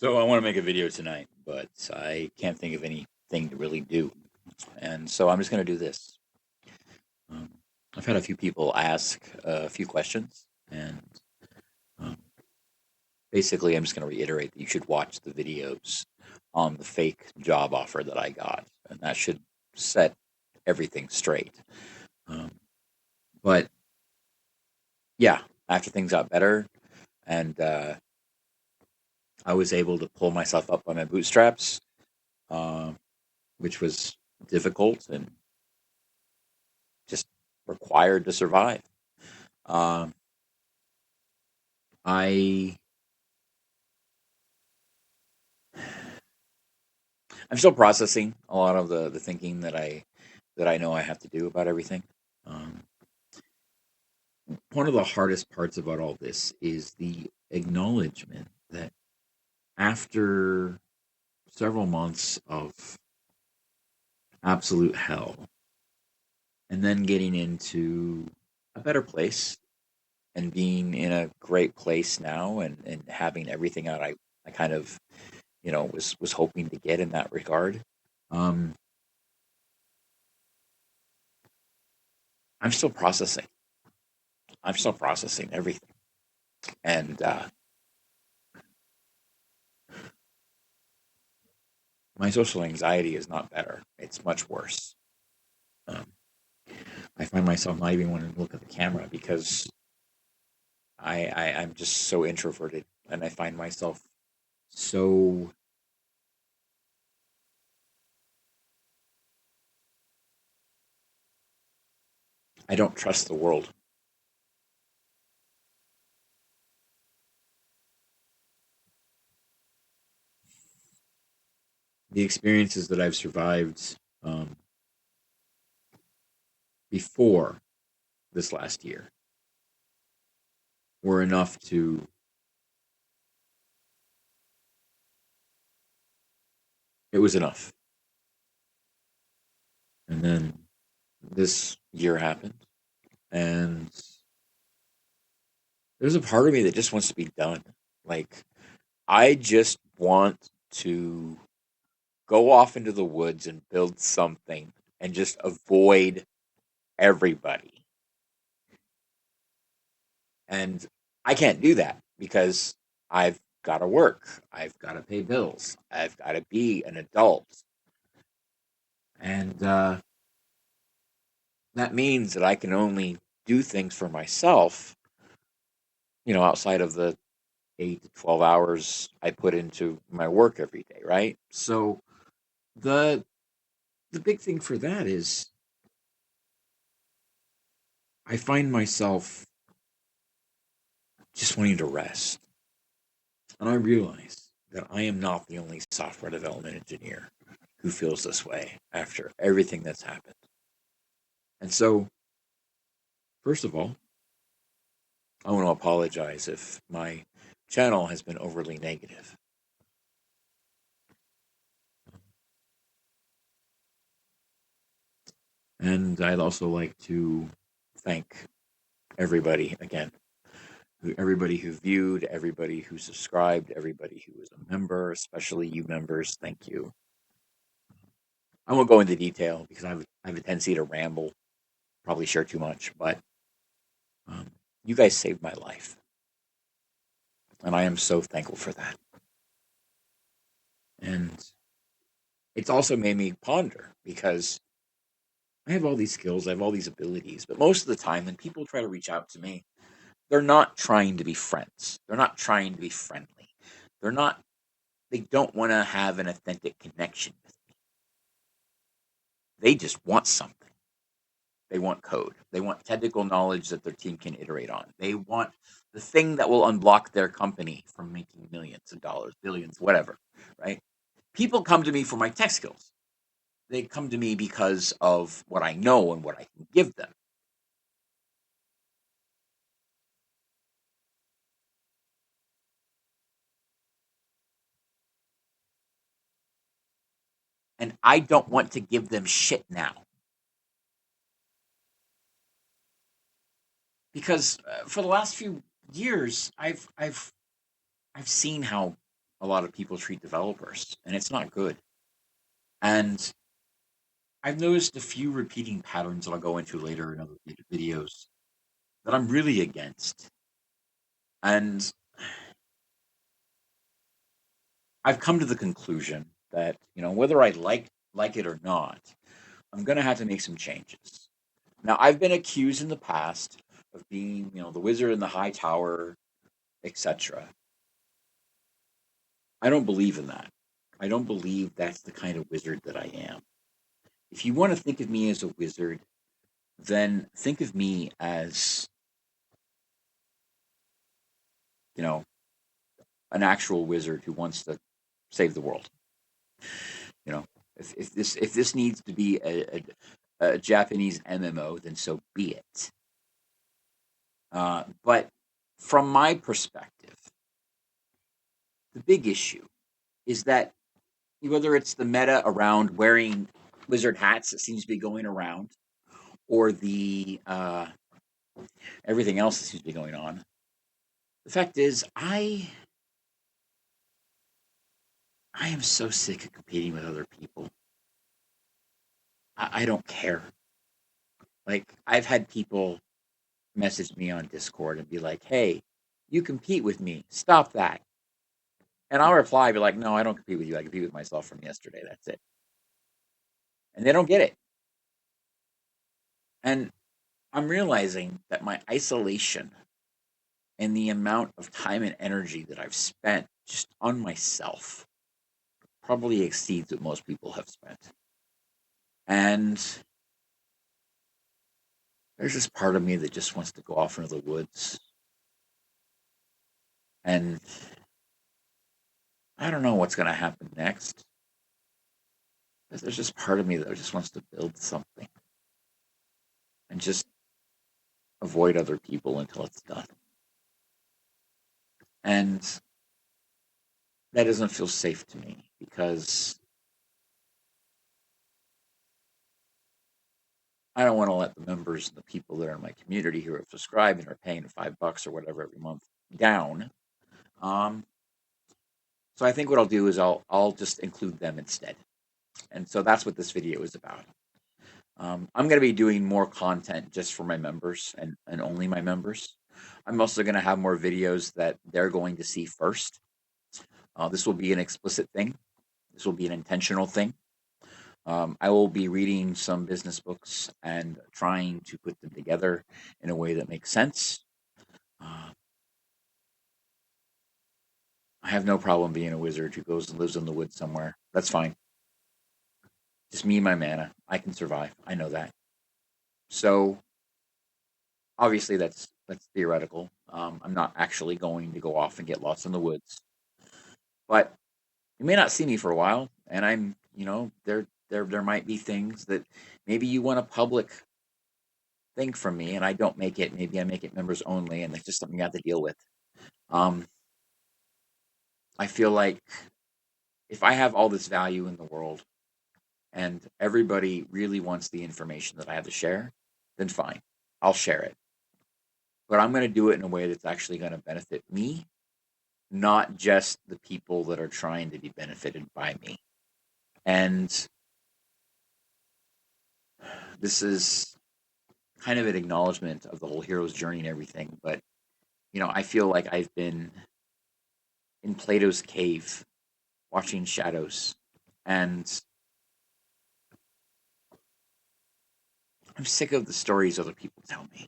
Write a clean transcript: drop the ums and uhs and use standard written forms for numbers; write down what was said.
So I want to make a video tonight, but I can't think of anything to really do. And so I'm just going to do this. Um, I've had a few people ask a few questions, and um, basically I'm just going to reiterate that you should watch the videos on the fake job offer that I got, and that should set everything straight. Um, but yeah, after things got better and I was able to pull myself up on my bootstraps, um, which was difficult and just required to survive. Um, I I'm still processing a lot of the thinking that I know I have to do about everything. Um, One of the hardest parts about all this is the acknowledgement that after several months of absolute hell, and then getting into a better place and being in a great place now, and having everything that I kind of was hoping to get in that regard. Um, I'm still processing. I'm still processing everything, and my social anxiety is not better. It's much worse. Um, I find myself not even wanting to look at the camera because I'm just so introverted, and I find myself so I don't trust the world. The experiences that I've survived before this last year were enough to it was enough. And then this year happened, and there's a part of me that just wants to be done. Like, I just want to go off into the woods and build something and just avoid everybody. And I can't do that because I've got to work. I've got to pay bills. I've got to be an adult. And that means that I can only do things for myself, outside of the 8 to 12 hours I put into my work every day, right? So the the big thing for that is I find myself just wanting to rest. And I realize that I am not the only software development engineer who feels this way after everything that's happened. And so, first of all, I want to apologize if my channel has been overly negative. And I'd also like to thank everybody again. Everybody who viewed, everybody who subscribed, everybody who is a member, especially you members, thank you. I won't go into detail because I have a tendency to ramble, probably share too much, but um, you guys saved my life. And I am so thankful for that. And it's also made me ponder because I have all these skills, I have all these abilities, but most of the time when people try to reach out to me, they're not trying to be friends. They're not trying to be friendly. They're not, they don't want to have an authentic connection with me. They just want something. They want code. They want technical knowledge that their team can iterate on. They want the thing that will unblock their company from making millions of dollars, billions, whatever, right? People come to me for my tech skills. They come to me because of what I know and what I can give them. And I don't want to give them shit now. Because for the last few years, I've seen how a lot of people treat developers, and it's not good. And I've noticed a few repeating patterns that I'll go into later in other videos that I'm really against. And I've come to the conclusion that, whether I like it or not, I'm going to have to make some changes. Now, I've been accused in the past of being, the wizard in the high tower, etc. I don't believe in that. I don't believe that's the kind of wizard that I am. If you want to think of me as a wizard, then think of me as, you know, an actual wizard who wants to save the world. You know, if this needs to be a Japanese MMO, then so be it. But from my perspective, the big issue is that whether it's the meta around wearing wizard hats that seems to be going around, or the everything else that seems to be going on, the fact is, I am so sick of competing with other people. I don't care. Like, I've had people message me on Discord and be like, "Hey, you compete with me. Stop that." And I'll reply, be like, "No, I don't compete with you. I compete with myself from yesterday. That's it." And they don't get it. And I'm realizing that my isolation and the amount of time and energy that I've spent just on myself probably exceeds what most people have spent. And there's this part of me that just wants to go off into the woods. And I don't know what's going to happen next. There's just part of me that just wants to build something and just avoid other people until it's done. And that doesn't feel safe to me because I don't want to let the members and the people that are in my community who are subscribed and are paying $5 or whatever every month down. So I think what I'll do is I'll just include them instead. And so that's what this video is about. I'm going to be doing more content just for my members and only my members. I'm also going to have more videos that they're going to see first. This will be an explicit thing. This will be an intentional thing. I will be reading some business books and trying to put them together in a way that makes sense. I have no problem being a wizard who goes and lives in the woods somewhere. That's fine. Just me and my mana. I can survive. I know that. So obviously that's theoretical. I'm not actually going to go off and get lost in the woods. But you may not see me for a while, and I'm, there might be things that maybe you want a public thing from me, and I don't make it. Maybe I make it members only, and it's just something you have to deal with. I feel like if I have all this value in the world, and everybody really wants the information that I have to share, then fine, I'll share it. But I'm going to do it in a way that's actually going to benefit me, not just the people that are trying to be benefited by me. And this is kind of an acknowledgement of the whole hero's journey and everything. But, I feel like I've been in Plato's cave watching shadows. And I'm sick of the stories other people tell me.